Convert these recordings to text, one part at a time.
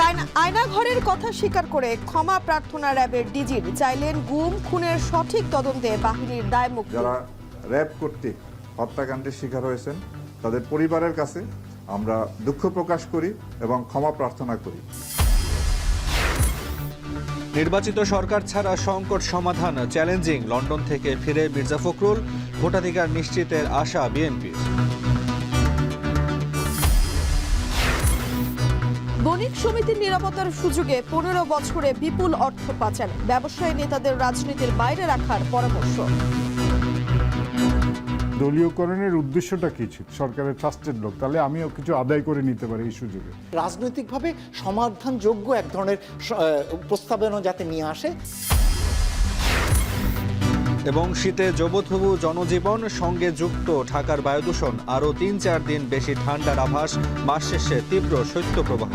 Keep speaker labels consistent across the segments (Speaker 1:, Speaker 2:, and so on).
Speaker 1: আয়নাঘরের কথা স্বীকার করে ক্ষমা প্রার্থনা র্যাবের ডিজির, চাইলেন গুম খুনের সঠিক তদন্তে বাহিনীর দায়মুক্তি।
Speaker 2: যারা র্যাব কর্তৃক হত্যাকাণ্ডের শিকার হয়েছেন তাদের পরিবারের কাছে আমরা দুঃখ প্রকাশ করি এবং ক্ষমা প্রার্থনা করি।
Speaker 3: নির্বাচিত সরকার ছাড়া সংকট সমাধান চ্যালেঞ্জিং, লন্ডন থেকে ফিরে মির্জা ফখরুল, ভোটাধিকার নিশ্চিতের আশা বিএনপির।
Speaker 1: বণিক সমিতির নিরাপত্তার সুযোগে 15 বছরে বিপুল অর্থ পাচার, ব্যবসায়ী নেতাদের রাজনীতির বাইরে রাখার পরামর্শ।
Speaker 4: দলীয়করণের উদ্দেশ্যটা কি ছিল? সরকারের ট্রাস্টেড লোক, তাহলে আমিও কিছু আদায় করে নিতে পারি এই সুযোগে।
Speaker 5: রাজনৈতিকভাবে সমাধানযোগ্য এক ধরনের প্রস্তাবনা যাতে নিয়ে আসে।
Speaker 3: এবং শীতে জবথবু জনজীবন, সঙ্গে যুক্ত ঢাকার বায়ুদূষণ, আরও 3-4 দিন বেশি ঠান্ডার আভাস, মাস শেষে তীব্র শৈত্যপ্রবাহ।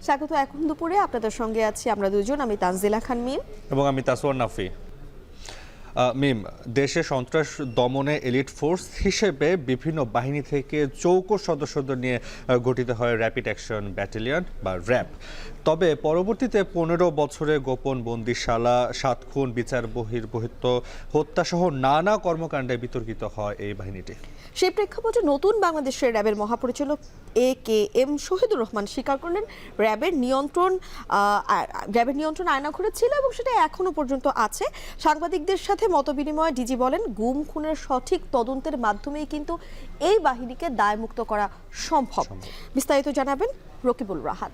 Speaker 1: স্বাগত এখন দুপুরে, আপনাদের সঙ্গে আছি আমরা দুজন, আমি তানজিলা খান মিম
Speaker 3: এবং আমি তাসওয়ার নাফি। মিম, দেশে সন্ত্রাস দমনে এলিট ফোর্স হিসেবে বিভিন্ন বাহিনী থেকে চৌকো সদস্যদের নিয়ে গঠিত হয় র্যাপিড অ্যাকশন ব্যাটালিয়ন বা র্যাব। তবে পরবর্তীতে 15 বছরে গোপন বন্দিশালা, 7 খুন, বিচার বহির্ভূত হত্যাসহ নানা কর্মকাণ্ডে বিতর্কিত হয় এই বাহিনীটি।
Speaker 1: সেই প্রেক্ষাপটে নতুন বাংলাদেশের র্যাবের মহাপরিচালক AKM শহীদুর রহমান স্বীকার করলেন র্যাবের নিয়ন্ত্রণ আয়নাঘরে ছিল এবং সেটা এখনো পর্যন্ত আছে। সাংবাদিকদের সাথে মতবিনিময়ে ডিজি বলেন, গুম খুনের সঠিক তদন্তের মাধ্যমেই কিন্তু এই বাহিনীকে দায়মুক্ত করা সম্ভব। বিস্তারিত জানাবেন রকিবুল রাহাত।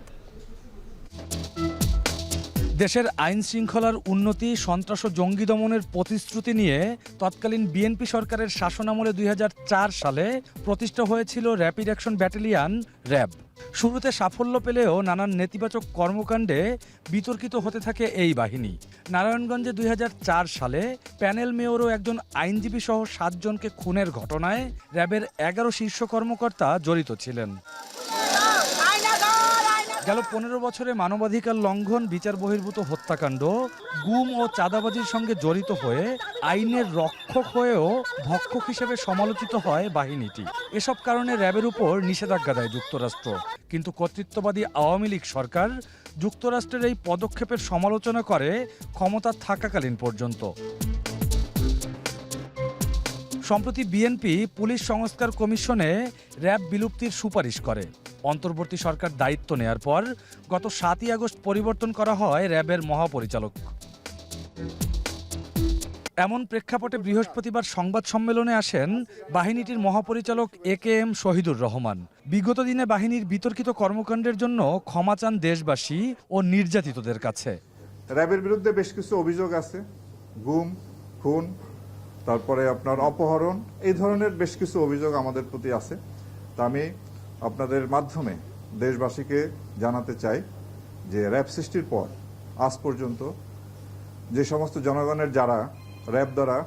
Speaker 6: দেশের আইন শৃঙ্খলার উন্নতি, সন্ত্রাস ও জঙ্গি দমনের প্রতিশ্রুতি নিয়ে তৎকালীন বিএনপি সরকারের শাসনামলে 2004 সালে প্রতিষ্ঠা হয়েছিল র্যাপিড অ্যাকশন ব্যাটালিয়ন র্যাব। শুরুতে সাফল্য পেলেও নানান নেতিবাচক কর্মকাণ্ডে বিতর্কিত হতে থাকে এই বাহিনী। নারায়ণগঞ্জে 2004 সালে প্যানেল মেয়র ও একজন আইনজীবী সহ 7 জনকে খুনের ঘটনায় র্যাবের 11 শীর্ষ কর্মকর্তা জড়িত ছিলেন। গেল 15 বছরে মানবাধিকার লঙ্ঘন, বিচার বহির্ভূত হত্যাকাণ্ড, গুম ও চাঁদাবাজির সঙ্গে জড়িত হয়ে আইনের রক্ষক হয়েও ভক্ষক হিসেবে সমালোচিত হয় বাহিনীটি। এসব কারণে র্যাবের উপর নিষেধাজ্ঞা দেয় যুক্তরাষ্ট্র। কিন্তু কর্তৃত্ববাদী আওয়ামী লীগ সরকার যুক্তরাষ্ট্রের এই পদক্ষেপের সমালোচনা করে ক্ষমতা থাকাকালীন পর্যন্ত। সম্প্রতি বিএনপি পুলিশ সংস্কার কমিশনে র্যাব বিলুপ্তির সুপারিশ করে। অন্তর্বর্তী সরকার দায়িত্ব নেয়ার পর গত 7ই আগস্ট পরিবর্তন করা হয় র্যাবের মহাপরিচালক। এমন প্রেক্ষাপটে বৃহস্পতিবার সংবাদ সম্মেলনে আসেন বাহিনীটির মহাপরিচালক AKM শহীদুর রহমান। বিগত দিনে বাহিনীর বিতর্কিত কর্মকাণ্ডের জন্য ক্ষমা চান দেশবাসী ও নির্যাতিতদের কাছে।
Speaker 2: র্যাবের বিরুদ্ধে বেশ কিছু অভিযোগ আছে, গুম, খুন, তারপরে আপনার অপহরণ, এই ধরনের বেশ কিছু অভিযোগ আমাদের প্রতি আছে। তা আমি আপনাদের মাধ্যমে দেশবাসীকে জানাতে চাই যে র্যাব সৃষ্টির পর আজ পর্যন্ত যে সমস্ত জনগণের যারা র্যাব দ্বারা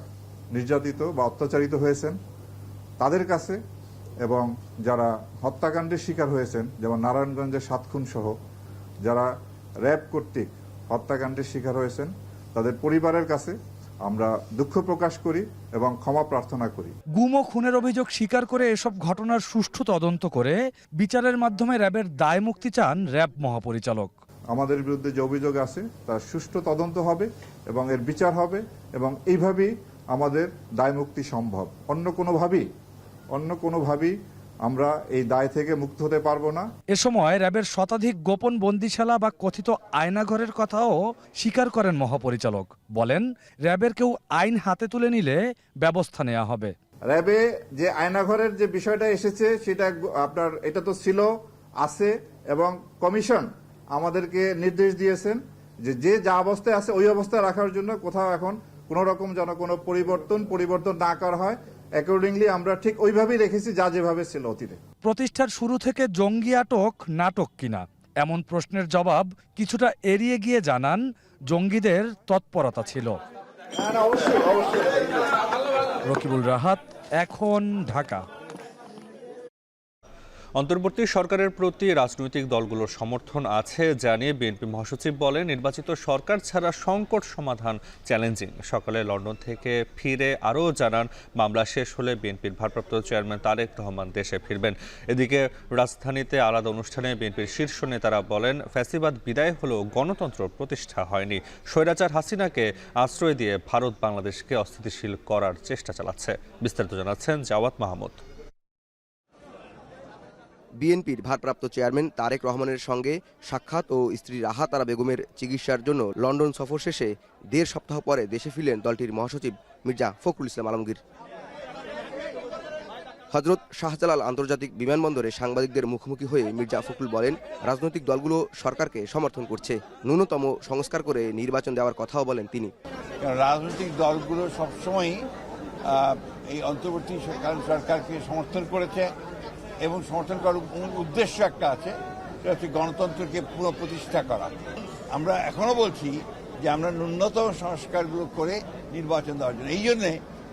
Speaker 2: নির্যাতিত বা অত্যাচারিত হয়েছেন তাদের কাছে, এবং যারা হত্যাকাণ্ডের শিকার হয়েছেন, যেমন নারায়ণগঞ্জের 7 খুন সহ যারা র্যাব কর্তৃক হত্যাকাণ্ডের শিকার হয়েছেন তাদের পরিবারের কাছে আমরা দুঃখ প্রকাশ করি এবং ক্ষমা প্রার্থনা করি।
Speaker 6: গুম ও খুনের অভিযোগ স্বীকার করে এসব ঘটনার সুষ্ঠু তদন্ত করে বিচারের মাধ্যমে র্যাবের দায় মুক্তি চান র্যাব মহাপরিচালক।
Speaker 2: আমাদের বিরুদ্ধে যে অভিযোগ আছে তার সুষ্ঠু তদন্ত হবে এবং এর বিচার হবে, এবং এইভাবেই আমাদের দায় মুক্তি সম্ভব। অন্য কোনোভাবেই আমরা এই দায় থেকে মুক্ত হতে পারবো না।
Speaker 6: এ সময় র্যাবের শতাধিক গোপন বন্দিশালা বা কথিত আয়নাঘরের কথাও স্বীকার করেন মহাপরিচালক। বলেন, র্যাবের কেউ আইন হাতে তুলে নিলে ব্যবস্থা নেওয়া হবে।
Speaker 2: র্যাবে যে আয়নাঘরের যে বিষয়টা এসেছে সেটা আপনার এটা তো ছিল, আছে, এবং কমিশন আমাদেরকে নির্দেশ দিয়েছেন যে যা অবস্থায় আছে ওই অবস্থায় রাখার জন্য। কোথাও এখন কোন রকম যেন কোনো পরিবর্তন না করা হয়। অ্যাকর্ডিংলি আমরা ঠিক ওইভাবেই রেখেছি যা যেভাবে ছিল অতীতে।
Speaker 6: প্রতিষ্ঠার শুরু থেকে জঙ্গি আটক নাটক কিনা এমন প্রশ্নের জবাব কিছুটা এড়িয়ে গিয়ে জানান জঙ্গিদের তৎপরতা ছিল। রকিবুল রাহাত, এখন, ঢাকা।
Speaker 3: অন্তর্বর্তী সরকারের প্রতি রাজনৈতিক দলগুলোর সমর্থন আছে জানিয়ে বিএনপি মহাসচিব বলেন, নির্বাচিত সরকার ছাড়া সংকট সমাধান চ্যালেঞ্জিং। সকালে লন্ডন থেকে ফিরে আরও জানান, মামলা শেষ হলে বিএনপির ভারপ্রাপ্ত চেয়ারম্যান তারেক রহমান দেশে ফিরবেন। এদিকে রাজধানীতে আলাদা অনুষ্ঠানে বিএনপির শীর্ষ নেতারা বলেন, ফ্যাসিবাদ বিদায় হলেও গণতন্ত্র প্রতিষ্ঠা হয়নি। স্বৈরাচার হাসিনাকে আশ্রয় দিয়ে ভারত বাংলাদেশকে অস্থিতিশীল করার চেষ্টা চালাচ্ছে। বিস্তারিত জানাচ্ছেন জাওয়াত মাহমুদ।
Speaker 7: বিএনপির ভারপ্রাপ্ত চেয়ারম্যান তারেক রহমানের সঙ্গে সাক্ষাৎ ও স্ত্রী রাহা তারা বেগমের চিকিৎসার জন্য লন্ডন সফর শেষে ১.৫ সপ্তাহ পরে দেশে ফিরলেন দলটির মহাসচিব মির্জা ফখরুল ইসলাম আলমগীর। হযরত শাহজালাল আন্তর্জাতিক বিমানবন্দরে সাংবাদিকদের মুখোমুখি হয়ে মির্জা ফখরুল বলেন, রাজনৈতিক দলগুলো সরকারকে সমর্থন করছে, ন্যূনতম সংস্কার করে নির্বাচন দেওয়ার কথাও বলেন তিনি।
Speaker 8: রাজনৈতিক দলগুলো সবসময়ই এই অন্তর্বর্তী সরকারকে সমর্থন করেছে এবং সমর্থন করার উদ্দেশ্য একটা আছে, সেটা হচ্ছে গণতন্ত্রকে পুরো প্রতিষ্ঠা করা। আমরা এখনো বলছি যে আমরা ন্যূনতম সংস্কারগুলো করে নির্বাচন দেওয়ার জন্য, এই জন্যে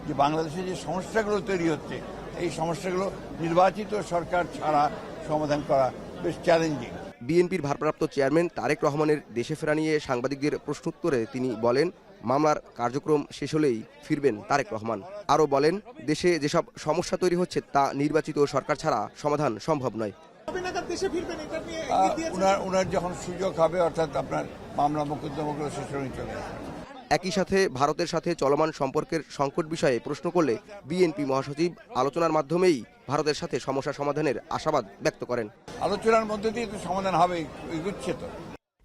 Speaker 8: যে বাংলাদেশে যে সমস্যাগুলো তৈরি হচ্ছে, এই সমস্যাগুলো নির্বাচিত সরকার ছাড়া সমাধান করা বেশ চ্যালেঞ্জিং।
Speaker 7: বিএনপির ভারপ্রাপ্ত চেয়ারম্যান তারেক রহমানের দেশে ফেরা নিয়ে সাংবাদিকদের প্রশ্নোত্তরে তিনি বলেন, মামলার কার্যক্রম শেষ হলেই ফিরবেন তারেক রহমান। আরও বলেন, দেশে যেসব সমস্যা তৈরি হচ্ছে তা নির্বাচিত সরকার ছাড়া সমাধান সম্ভব নয়।
Speaker 8: ওনার যখন সুযোগ হবে, অর্থাৎ আপনার মামলা মোকদ্দমাগুলো শেষ হয়ে চলে আসবে।
Speaker 7: একই সাথে ভারতের সাথে চলমান সম্পর্কের সংকট বিষয়ে প্রশ্ন করলে বিএনপি মহাসচিব আলোচনার মাধ্যমেই ভারতের সাথে সমস্যা সমাধানের আশাবাদ ব্যক্ত করেন।
Speaker 8: আলোচনার মধ্যে দিয়ে তো সমাধান হবে, এগুচ্ছে তো।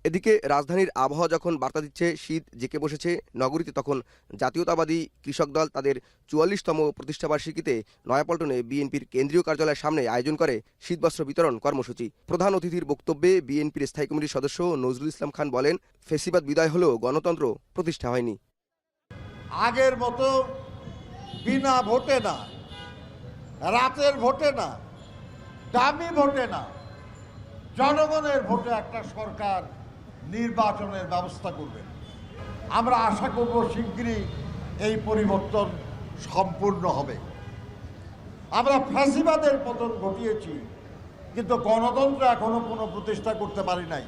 Speaker 7: এদিকে রাজধানীর আবহাওয়া যখন বার্তা দিচ্ছে শীত জেঁকে বসেছে নগরীতে, তখন জাতীয়তাবাদী কৃষক দল তাদের ৪৪তম প্রতিষ্ঠাবার্ষিকীতে নয়াপল্টনে বিএনপির কেন্দ্রীয় কার্যালয়ের সামনে আয়োজন করে শীতবস্ত্র বিতরণ কর্মসূচি। প্রধান অতিথির বক্তব্যে বিএনপির স্থায়ী কমিটির সদস্য নজরুল ইসলাম খান বলেন, ফ্যাসিবাদ বিদায় হলেও গণতন্ত্র প্রতিষ্ঠা হয়নি।
Speaker 9: আগের মতো বিনা ভোটে না, রাতের ভোটে না, দামি ভোটে না, জনগণের ভোটে একটা সরকার নির্বাচনের ব্যবস্থা করবে। আমরা আশা করব শিগগিরই এই পরিবর্তন সম্পূর্ণ হবে। আমরা ফ্যাসিবাদের পতন ঘটিয়েছি, কিন্তু গণতন্ত্র এখনো কোনো প্রতিষ্ঠা করতে পারি নাই।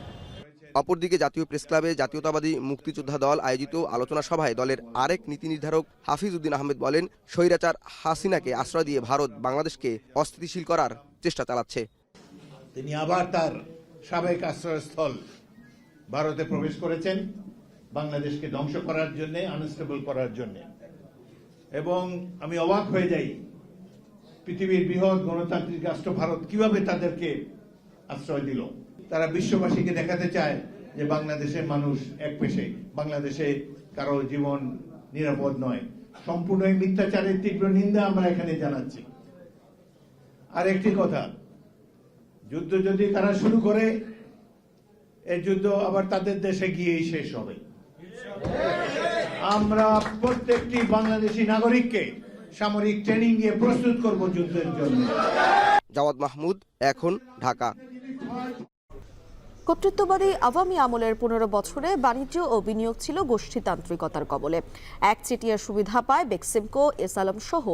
Speaker 7: অপরদিকে জাতীয় প্রেস ক্লাবে জাতীয়তাবাদী মুক্তিযোদ্ধা দল আয়োজিত আলোচনা সভায় দলের আরেক নীতি নির্ধারক হাফিজ উদ্দিন আহমেদ বলেন, স্বৈরাচার হাসিনাকে আশ্রয় দিয়ে ভারত বাংলাদেশকে অস্থিতিশীল করার চেষ্টা চালাচ্ছে।
Speaker 10: তিনি আবার তার সাবেক আশ্রয়স্থল ভারতে প্রবেশ করেছেন বাংলাদেশকে ধ্বংস করার জন্য, আনস্টেবল করার জন্য। এবং আমি অবাক হয়ে যাই, পৃথিবীর বৃহৎ গণতান্ত্রিক রাষ্ট্র ভারত কিভাবে তাদেরকে আশ্রয় দিল। তারা বিশ্ববাসীকে দেখাতে চায় যে বাংলাদেশের মানুষ একপেশে, বাংলাদেশে কারো জীবন নিরাপদ নয়। সম্পূর্ণ এই মিথ্যাচারের তীব্র নিন্দা আমরা এখানে জানাচ্ছি। আর একটি কথা, যুদ্ধ যদি তারা শুরু করে, এই যুদ্ধ আবার তাদের দেশে গিয়েই শেষ হবে। আমরা প্রত্যেকটি বাংলাদেশি নাগরিককে সামরিক ট্রেনিং দিয়ে প্রস্তুত করব যুদ্ধের জন্য।
Speaker 7: জাওয়াদ মাহমুদ, এখন, ঢাকা।
Speaker 1: কর্তৃত্ববাদী আওয়ামী আমলের ১৫ বছরে বাণিজ্য ও বিনিয়োগ ছিল গোষ্ঠীতান্ত্রিকতার কবলে। একচেটিয়া সুবিধা পায় বেক্সিমকো, এস আলম সহ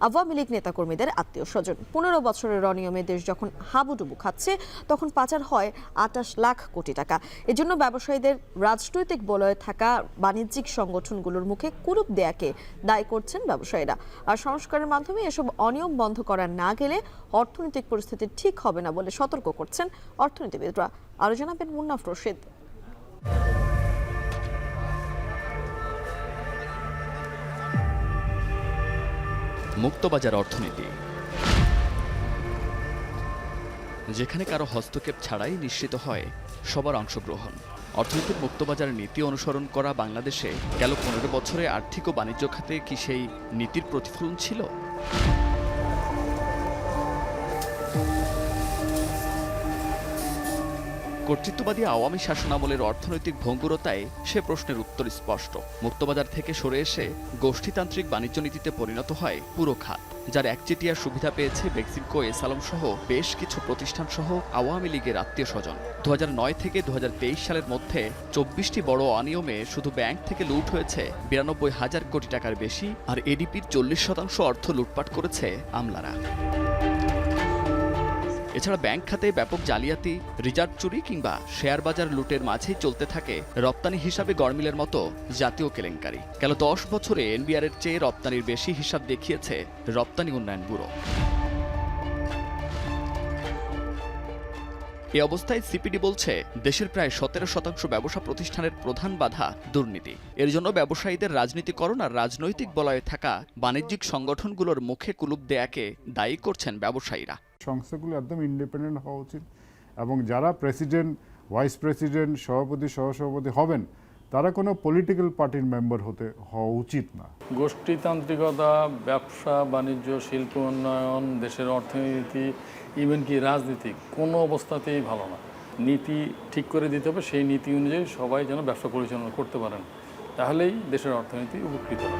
Speaker 1: আওয়ামী লীগ নেতাকর্মীদের আত্মীয় স্বজন। ১৫ বছরের অনিয়মে দেশ যখন হাবুডুবু খাচ্ছে, তখন পাচার হয় ২৮ লাখ কোটি টাকা। এজন্য ব্যবসায়ীদের রাজনৈতিক বলয়ে থাকা বাণিজ্যিক সংগঠনগুলোর মুখে কুরুপ দেয়াকে দায়ী করছেন ব্যবসায়ীরা। আর সংস্কারের মাধ্যমে এসব অনিয়ম বন্ধ করা না গেলে অর্থনৈতিক পরিস্থিতি ঠিক হবে না বলে সতর্ক করছেন অর্থনীতিবিদরা। আরো জানাবেন মুন্নাফ রশিদ।
Speaker 11: মুক্তবাজার অর্থনীতি, যেখানে কারো হস্তক্ষেপ ছাড়াই নিশ্চিত হয় সবার অংশগ্রহণ। অর্থনীতির মুক্তবাজার নীতি অনুসরণ করা বাংলাদেশে গেল ১৫ বছরে আর্থিক ও বাণিজ্য খাতে কি সেই নীতির প্রতিফলন ছিল? কর্তৃত্ববাদী আওয়ামী শাসনামলের অর্থনৈতিক ভঙ্গুরতায় সে প্রশ্নের উত্তর স্পষ্ট। মুক্তবাজার থেকে সরে এসে গোষ্ঠীতান্ত্রিক বাণিজ্য নীতিতে পরিণত হয় পুরো খাত। যার একচেটিয়া সুবিধা পেয়েছে বেক্সিমকো, এসালম সহ বেশ কিছু প্রতিষ্ঠান সহ আওয়ামী লীগের আত্মীয় স্বজন। 2009 থেকে 2023 সালের মধ্যে 24টি বড় অনিয়মে শুধু ব্যাংক থেকে লুট হয়েছে 92,000 কোটি টাকার বেশি, আর এডিপির 40% অর্থ লুটপাট করেছে আমলারা। এছাড়া ব্যাংক খাতে ব্যাপক জালিয়াতি, রিজার্ভ চুরি কিংবা শেয়ার বাজার লুটের মাঝেই চলতে থাকে রপ্তানি হিসাবে গড়মিলের মতো জাতীয় কেলেঙ্কারি। গেল 10 বছরে এনবিআরের চেয়ে রপ্তানির বেশি হিসাব দেখিয়েছে রপ্তানি উন্নয়ন ব্যুরো। এ অবস্থায় সিপিডি বলছে, দেশের প্রায় 17% ব্যবসা প্রতিষ্ঠানের প্রধান বাধা দুর্নীতি। এর জন্য ব্যবসায়ীদের রাজনীতিকরণ আর রাজনৈতিক বলয়ে থাকা বাণিজ্যিক সংগঠনগুলোর মুখে কুলুপ দেয়াকে দায়ী করছেন ব্যবসায়ীরা।
Speaker 4: সংস্থাগুলো একদম ইন্ডিপেন্ডেন্ট হওয়া উচিত এবং যারা প্রেসিডেন্ট, ভাইস প্রেসিডেন্ট, সভাপতি, সহসভাপতি হবেন তারা কোনো পলিটিক্যাল পার্টির মেম্বার হওয়া উচিত না।
Speaker 12: গোষ্ঠীতান্ত্রিকতা, ব্যবসা বাণিজ্য, শিল্প উন্নয়ন, দেশের অর্থনীতি, ইভেন কি রাজনীতি কোনো অবস্থাতেই ভালো না। নীতি ঠিক করে দিতে হবে, সেই নীতি অনুযায়ী সবাই যেন ব্যবসা পরিচালনা করতে পারেন, তাহলেই দেশের অর্থনীতি উপকৃত হবে।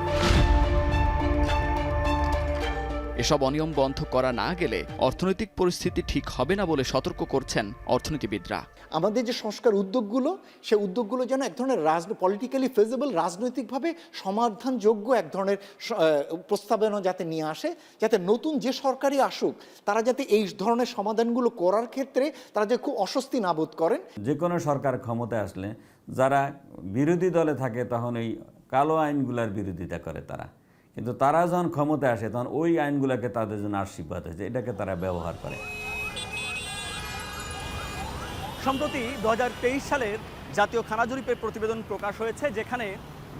Speaker 11: এসব অনিয়ম বন্ধ করা না গেলে অর্থনৈতিক পরিস্থিতি ঠিক হবে না বলে সতর্ক করছেন অর্থনীতিবিদরা।
Speaker 5: আমাদের যে সংস্কার উদ্যোগগুলো, সেই উদ্যোগগুলো যেন এক ধরনের পলিটিক্যালি ফিজিবল, রাজনৈতিকভাবে সমাধানযোগ্য এক ধরনের প্রস্তাবনা যাতে নিয়ে আসে, যাতে নতুন যে সরকারই আসুক তারা যাতে এই ধরনের সমাধানগুলো করার ক্ষেত্রে তারা যে খুব অস্বস্তি না বোধ করেন।
Speaker 13: যে কোনো সরকার ক্ষমতায় আসলে যারা বিরোধী দলে থাকে তখন ওই কালো আইনগুলার বিরোধিতা করে তারা, কিন্তু তারা যখন ক্ষমতায় আসে তখন ওই আইনগুলোকে তাদের জন্য আশীর্বাদ হয়েছে, এটাকে তারা ব্যবহার করে।
Speaker 14: সম্প্রতি 2023 সালের জাতীয় খানা জরিপের প্রতিবেদন প্রকাশ হয়েছে, যেখানে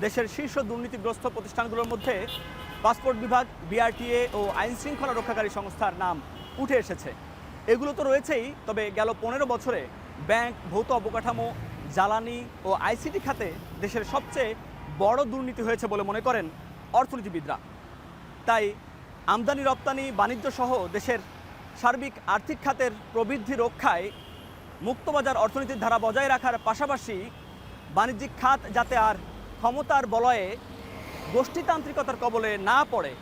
Speaker 14: দেশের শীর্ষ দুর্নীতিগ্রস্ত প্রতিষ্ঠানগুলোর মধ্যে পাসপোর্ট বিভাগ, বিআরটিএ ও আইন শৃঙ্খলা রক্ষাকারী সংস্থার নাম উঠে এসেছে। এগুলো তো রয়েছেই, তবে গেল 15 বছরে ব্যাংক, ভৌত অবকাঠামো, জ্বালানি ও আইসিটি খাতে দেশের সবচেয়ে বড় দুর্নীতি হয়েছে বলে মনে করেন অর্থনীতিবিদরা। তাই আমদানি রপ্তানি বাণিজ্য সহ দেশের সার্বিক আর্থিক খাতের প্রবৃদ্ধি রক্ষায় মুক্তবাজার অর্থনীতির ধারা বজায় রাখার পাশাপাশি বাণিজ্যিক খাত যাতে আর ক্ষমতার বলয়ে গোষ্ঠীতান্ত্রিকতার কবলে না পড়ে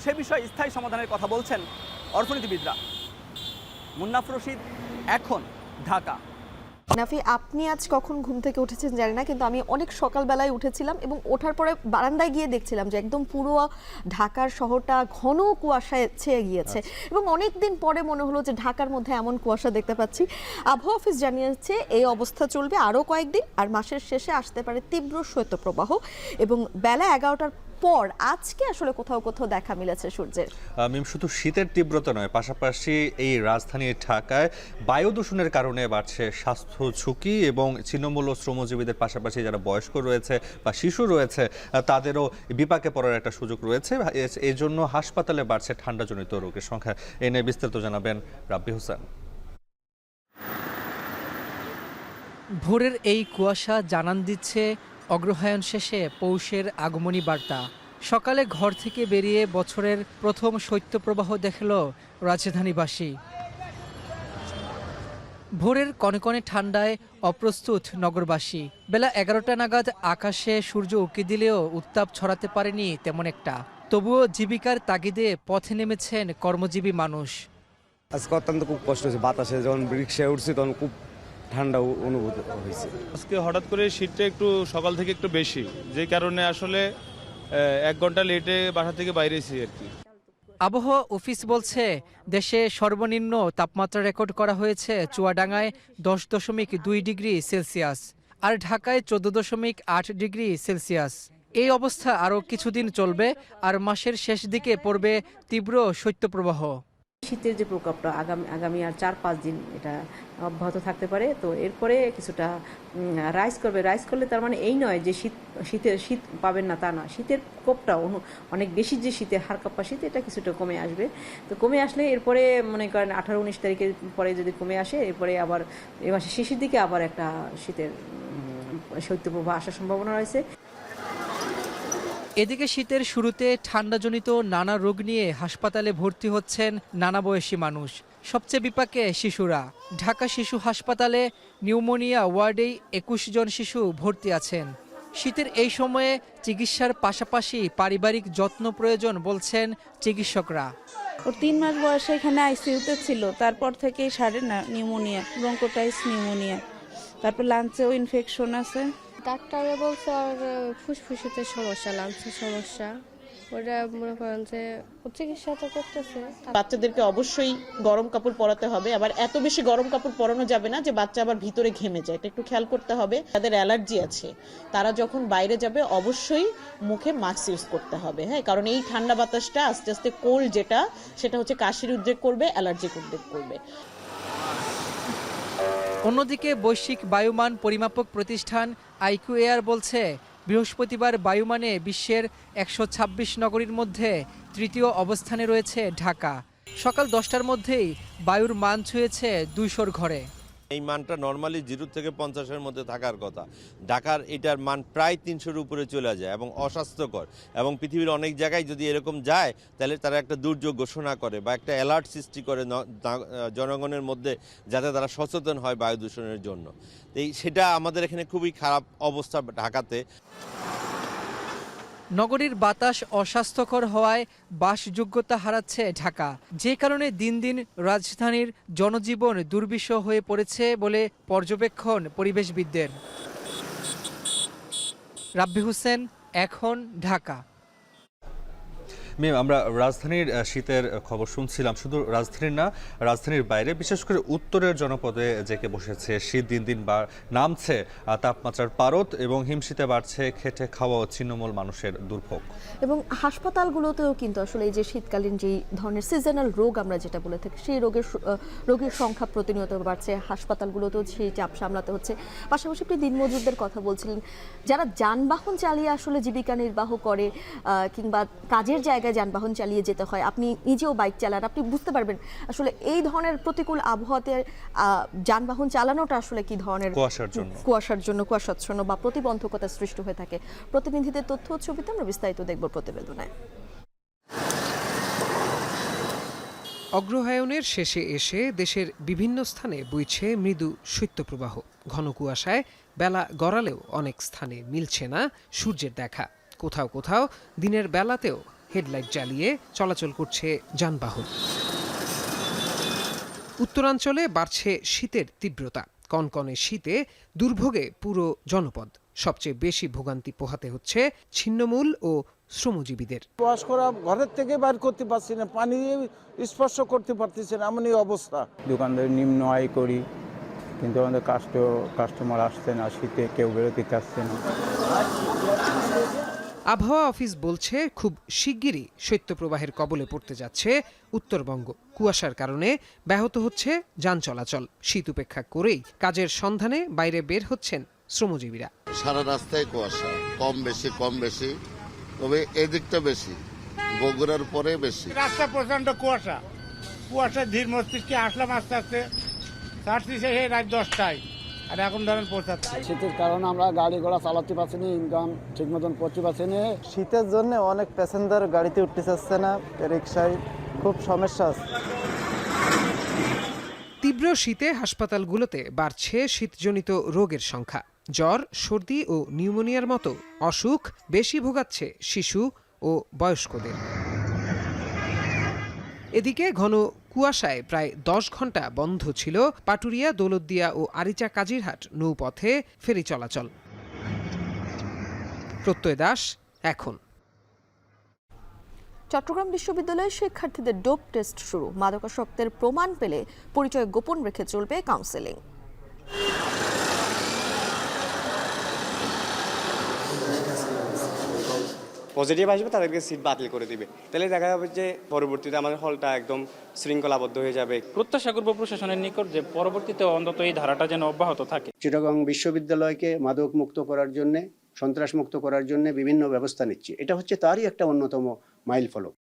Speaker 14: সে বিষয়ে স্থায়ী সমাধানের কথা বলছেন অর্থনীতিবিদরা। মুন্নাফ রশিদ, এখন, ঢাকা।
Speaker 1: নাফি, আপনি আজ কখন ঘুম থেকে উঠেছেন জানি না, কিন্তু আমি অনেক সকালবেলায় উঠেছিলাম এবং ওঠার পরে বারান্দায় গিয়ে দেখছিলাম যে একদম পুরো ঢাকার শহরটা ঘন কুয়াশায় ছেয়ে গিয়েছে এবং অনেক দিন পরে মনে হলো যে ঢাকার মধ্যে এমন কুয়াশা দেখতে পাচ্ছি। আবহাওয়া অফিস জানিয়েছে এই অবস্থা চলবে আরও কয়েকদিন, আর মাসের শেষে আসতে পারে তীব্র শৈত্যপ্রবাহ এবং বেলা 11টার পর আজকে আসলে কোথাও কোথাও দেখা মিলেছে সূর্যের।
Speaker 3: মিম, শুধু শীতের তীব্রতা নয়, পাশাপাশি এই রাজধানী ঢাকায় বায়ু দূষণের কারণে বাড়ছে স্বাস্থ্য ঝুঁকি এবং ছিন্নমূল শ্রমজীবীদের পাশাপাশি যারা বয়স্ক রয়েছে বা শিশু রয়েছে তাদেরও বিপাকে পড়ার একটা সুযোগ রয়েছে। এই জন্য হাসপাতালে বাড়ছে ঠান্ডাজনিত রোগের সংখ্যা। এ নিয়ে বিস্তারিত জানাবেন রাব্বি হোসেন।
Speaker 15: ভোরের এই কুয়াশা জানান দিচ্ছে অগ্রহায়ণ শেষে পৌষের আগমনী বার্তা। সকালে ঘর থেকে বেরিয়ে বছরের প্রথম শৈত্যপ্রবাহ দেখল রাজধানীবাসী। ভোরের কনকনে ঠান্ডায় অপ্রস্তুত নগরবাসী। বেলা 11টা নাগাদ আকাশে সূর্য উঁকি দিলেও উত্তাপ ছড়াতে পারেনি তেমন একটা। তবুও জীবিকার তাগিদে পথে নেমেছেন কর্মজীবী মানুষ।
Speaker 16: আজকে অত্যন্ত খুব কষ্ট হয়েছে, বাতাসে যখন রিক্সায় উঠছি তখন খুব ঠান্ডা অনুভূত হয়েছে।
Speaker 17: আজকে হঠাৎ করে শীতটা একটু সকাল থেকে একটু বেশি, যে কারণে আসলে 1 ঘন্টা লেটে বাসা থেকে বাইরেছি আর কি।
Speaker 15: আবহাওয়া অফিস বলছে দেশে সর্বনিম্ন তাপমাত্রা রেকর্ড করা হয়েছে চুয়াডাঙ্গায় 10.2 ডিগ্রি সেলসিয়াস আর ঢাকায় 14.8 ডিগ্রি সেলসিয়াস। এই অবস্থা আরও কিছুদিন চলবে আর মাসের শেষ দিকে পড়বে তীব্র শৈত্যপ্রবাহ।
Speaker 18: শীতের যে প্রকোপটা আগামী আর 4-5 দিন এটা অব্যাহত থাকতে পারে। তো এরপরে কিছুটা রাইজ করলে তার মানে এই নয় যে শীত পাবেন না, তা না। শীতের প্রকোপটা অনেক বেশি, যে শীতের হাড় কাঁপা শীত, এটা কিছুটা কমে আসবে। তো কমে আসলে এরপরে মনে করেন 18-19 তারিখের পরে যদি কমে আসে, এরপরে আবার এই মাসের শেষের দিকে আবার একটা শীতের শৈত্যপ্রবাহ আসার সম্ভাবনা রয়েছে।
Speaker 15: এদিকে শীতের শুরুতে ঠান্ডাজনিত নানা রোগ নিয়ে হাসপাতালে ভর্তি হচ্ছেন নানা বয়সী মানুষ। সবচেয়ে বিপাকে শিশুরা। ঢাকা শিশু হাসপাতালে নিউমোনিয়া ওয়ার্ডেই 21 জন শিশু ভর্তি আছেন। শীতের এই সময়ে চিকিৎসার পাশাপাশি পারিবারিক যত্ন প্রয়োজন বলছেন চিকিৎসকরা।
Speaker 19: ওর 3 মাস বয়সে এখানে আইসিইউতে ছিল, তারপর থেকেই সারে না নিউমোনিয়া, ব্রঙ্কোটাইটিস নিউমোনিয়া, তারপর লাঞ্চেও ইনফেকশন আছে।
Speaker 20: ডাক্তারে বলছে আর ফুসফুসিতে সমস্যা, লাঞ্চের সমস্যা, ওটা মনে করেন যে চিকিৎসা তো করতেছে।
Speaker 21: বাচ্চাদেরকে অবশ্যই গরম কাপড় পরাতে হবে, আবার এত বেশি গরম কাপড় পরানো যাবে না যে বাচ্চা আবার ভিতরে ঘেমে যায়, এটা একটু খেয়াল করতে হবে। তাদের অ্যালার্জি আছে, তারা যখন বাইরে যাবে অবশ্যই মুখে মাস্ক ইউজ করতে হবে, হ্যাঁ, কারণ এই ঠান্ডা বাতাসটা আস্তে আস্তে কোল্ড যেটা সেটা হচ্ছে কাশির উদ্রেক করবে, অ্যালার্জিক উদ্রেক করবে।
Speaker 15: অন্যদিকে বৈশ্বিক বায়ুমান পরিমাপক প্রতিষ্ঠান আইকিউএয়ার বলছে বৃহস্পতিবার বায়ুমানে বিশ্বের 126 নগরীর মধ্যে তৃতীয় অবস্থানে রয়েছে ঢাকা। সকাল 10টার মধ্যেই বায়ুর মান ছুঁয়েছে 200-র ঘরে।
Speaker 22: এই মানটা নর্মালি 0 থেকে 50-এর মধ্যে থাকার কথা। ঢাকার এটার মান প্রায় 300-র উপরে চলে যায় এবং অস্বাস্থ্যকর, এবং পৃথিবীর অনেক জায়গায় যদি এরকম যায় তাহলে তারা একটা দুর্যোগ ঘোষণা করে বা একটা অ্যালার্ট সৃষ্টি করে জনগণের মধ্যে, যাতে তারা সচেতন হয় বায়ু দূষণের জন্য। সেটা আমাদের এখানে খুবই খারাপ অবস্থা ঢাকাতে।
Speaker 15: নগরীর বাতাস অস্বাস্থ্যকর হওয়ায় বাসযোগ্যতা হারাচ্ছে ঢাকা, যে কারণে দিন দিন রাজধানীর জনজীবন দুর্বিষহ হয়ে পড়েছে বলে পর্যবেক্ষণ পরিবেশবিদদের। রাব্বি হোসেন, এখন, ঢাকা।
Speaker 3: মিম, আমরা রাজধানীর শীতের খবর শুনছিলাম, শুধু রাজধানীর না, রাজধানীর বাইরে বিশেষ করে উত্তরের জনপদে জেঁকে বসেছে শীত। দিন দিন নামছে তাপমাত্রার পারদ এবং হিমশীতে বাড়ছে খেটে খাওয়া ও ছিন্নমূল মানুষের দুর্ভোগ।
Speaker 1: এবং হাসপাতালগুলোতেও কিন্তু আসলে এই যে শীতকালীন যেই ধরনের সিজনাল রোগ আমরা যেটা বলে থাকি, সেই রোগীর সংখ্যা প্রতিনিয়ত বাড়ছে। হাসপাতালগুলোতেও সেই চাপ সামলাতে হচ্ছে। পাশাপাশি আপনি দিনমজুরদের কথা বলছিলেন, যারা যানবাহন চালিয়ে আসলে জীবিকা নির্বাহ করে কিংবা কাজের জায়গায় যানবাহন চালিয়ে যেতে হয়, আপনি নিজেও বাইক চালান, আপনি বুঝতে পারবেন আসলে এই ধরনের প্রতিকূল আবহাওয়াতে যানবাহন চালানোটা আসলে কি ধরনের কুয়াশাচ্ছন্ন বা প্রতিবন্ধকতা সৃষ্টি হয়ে থাকে। প্রতিনিধিদের তথ্য ছবিতে আমরা বিস্তারিত দেখব প্রতিবেদনে।
Speaker 23: অগ্রহায়ণের শেষে এসে দেশের বিভিন্ন স্থানে বইছে মৃদু শৈত্যপ্রবাহ। ঘন কুয়াশায় বেলা গড়ালেও অনেক স্থানে মিলছে না সূর্যের দেখা। কোথাও কোথাও দিনের বেলাতেও হেডলাইট জ্বালিয়ে চলাচল করছে যানবাহন। উত্তরাঞ্চলে বাড়ছে শীতের তীব্রতা। কনকনে শীতে দুর্ভোগে পুরো জনপদ। সবচেয়ে বেশি ভোগান্তি পোহাতে হচ্ছে ছিন্নমূল ও শ্রমজীবীদের।
Speaker 24: বয়স্করা ঘরের থেকে বাইর করতে পারছি না, পানি স্পর্শ করতে পারতেছে না, এমনই অবস্থা।
Speaker 25: দোকানদার নিম্ন আয় করি, কিন্তু আমাদের কাস্টমার আসছে না, শীতে কেউ বেরোতে চাচ্ছে না।
Speaker 23: আবহাওয়া অফিস বলছে খুব শিগগিরই শৈত্যপ্রবাহের কবলে পড়তে যাচ্ছে উত্তরবঙ্গ। কুয়াশার কারণে ব্যাহত হচ্ছে যান চলাচল। শীত উপেক্ষা করেই কাজের সন্ধানে বাইরে বের হচ্ছেন শ্রমজীবীরা।
Speaker 26: সারা রাস্তায় কুয়াশা, কম বেশি, তবে এদিকটা বেশি, বগুড়ার পরে বেশি।
Speaker 10: রাস্তা প্রচন্ড কুয়াশা ধীর মস্তিষ্কে আসলাম আস্তে আস্তে, ছাড়ছি সেই রাত 10টায়, আর এখন ধরেন পৌঁছাচ্ছে।
Speaker 24: শীতের কারণে আমরা গাড়ি ঘোড়া চালাতে পারছি না, ইনকাম ঠিক মতন করতে পারছি না।
Speaker 27: শীতের জন্য অনেক প্যাসেঞ্জার গাড়িতে উঠতে চাচ্ছে না, রিক্সায় খুব সমস্যা আছে।
Speaker 23: তীব্র শীতে হাসপাতালগুলোতে বাড়ছে শীতজনিত রোগের সংখ্যা। জ্বর, সর্দি ও নিউমোনিয়ার মতো অসুখ বেশি ভোগাচ্ছে শিশু ও বয়স্কদের। এদিকে ঘন কুয়াশায় প্রায় 10 ঘন্টা বন্ধ ছিল পাটুরিয়া, দৌলতদিয়া ও আরিচা কাজিরহাট নৌপথে ফেরি চলাচল। প্রত্যয় দাস, এখন।
Speaker 1: চট্টগ্রাম বিশ্ববিদ্যালয়ের শিক্ষার্থীদের ডোপ টেস্ট শুরু। মাদকাসক্তের প্রমাণ পেলে পরিচয় গোপন রেখে চলবে কাউন্সেলিং।
Speaker 28: পজিটিভ আসবে তাদেরকে সিট বাতিল করে দিবে, তাহলে দেখা যাবে যে পরবর্তীতে আমাদের হলটা একদম শৃঙ্খলাবদ্ধ হয়ে যাবে।
Speaker 29: প্রত্যাশা করব প্রশাসনের নিকট যে পরবর্তীতে অন্তত এই ধারাটা যেন অব্যাহত থাকে।
Speaker 30: চিটাগং বিশ্ববিদ্যালয়কে মাদক মুক্ত করার জন্য, সন্ত্রাস মুক্ত করার জন্য বিভিন্ন ব্যবস্থা নিচ্ছে, এটা হচ্ছে তারই একটা অন্যতম মাইল ফলক।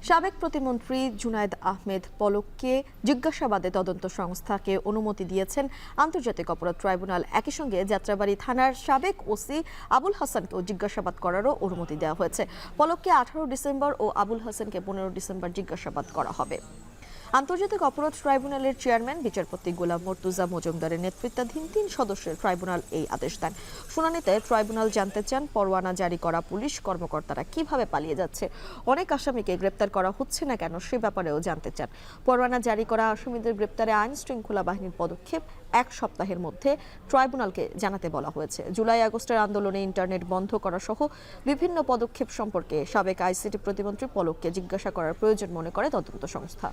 Speaker 1: সাবেক প্রতিমন্ত্রী জুনায়েদ আহমেদ পলককে জিজ্ঞাসাবাদে তদন্ত সংস্থাকে অনুমতি দিয়েছেন আন্তর্জাতিক অপরাধ ট্রাইব্যুনাল। একই সঙ্গে যাত্রাবাড়ি থানার সাবেক ওসি আবুল হাসানকেও জিজ্ঞাসাবাদ করারও অনুমতি দেওয়া হয়েছে। পলককে 18 ডিসেম্বর ও আবুল হাসানকে 15 ডিসেম্বর জিজ্ঞাসাবাদ করা হবে। আন্তর্জাতিক অপরাধ ট্রাইব্যুনালের চেয়ারম্যান বিচারপতি গোলাম মর্তুজা মজুমদারের নেতৃত্বাধীন 3 সদস্যের ট্রাইব্যুনাল এই আদেশ দেন। শুনানিতে ট্রাইব্যুনাল জানতে চান পরোয়ানা জারি করা পুলিশ কর্মকর্তারা কিভাবে পালিয়ে যাচ্ছে, অনেক আসামিকে গ্রেপ্তার করা হচ্ছে না কেন সে ব্যাপারেও জানতে চান। পরোয়ানা জারি করা আসামিদের গ্রেপ্তারে আইন শৃঙ্খলা বাহিনীর পদক্ষেপ 1 সপ্তাহের মধ্যে ট্রাইব্যুনালকে জানাতে বলা হয়েছে। জুলাই আগস্টের আন্দোলনে ইন্টারনেট বন্ধ করা সহ বিভিন্ন পদক্ষেপ সম্পর্কে সাবেক আইসিটি প্রতিমন্ত্রী পলককে জিজ্ঞাসা করার প্রয়োজন মনে করে তদন্ত সংস্থা।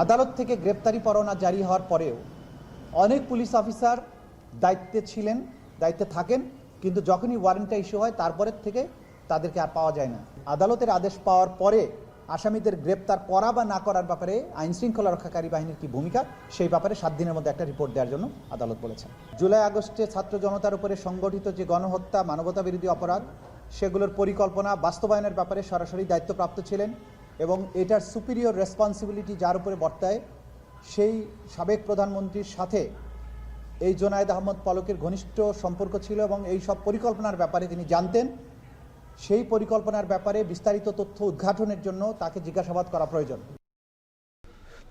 Speaker 2: আদালত থেকে গ্রেপ্তারি পরোয়ানা জারি হওয়ার পরেও অনেক পুলিশ অফিসার দায়িত্বে ছিলেন, দায়িত্বে থাকেন, কিন্তু যখনই ওয়ারেন্টটা ইস্যু হয় তারপরের থেকে তাদেরকে আর পাওয়া যায় না। আদালতের আদেশ পাওয়ার পরে আসামিদের গ্রেপ্তার করা বা না করার ব্যাপারে আইন শৃঙ্খলা রক্ষাকারী বাহিনীর কি ভূমিকা, সেই ব্যাপারে 7 দিনের মধ্যে একটা রিপোর্ট দেওয়ার জন্য আদালত বলেছেন। জুলাই আগস্টে ছাত্র জনতার উপরে সংগঠিত যে গণহত্যা, মানবতা বিরোধী অপরাধ, সেগুলোর পরিকল্পনা বাস্তবায়নের ব্যাপারে সরাসরি দায়িত্বপ্রাপ্ত ছিলেন এবং এটার সুপিরিয়র রেসপন্সিবিলিটি যার উপরে বর্তায় সেই সাবেক প্রধানমন্ত্রীর সাথে এই জোনায়েদ আহমদ পলকের ঘনিষ্ঠ সম্পর্ক ছিল এবং এই সব পরিকল্পনার ব্যাপারে তিনি জানতেন। সেই পরিকল্পনার ব্যাপারে বিস্তারিত তথ্য উদ্ঘাটনের জন্য তাকে জিজ্ঞাসাবাদ করা প্রয়োজন।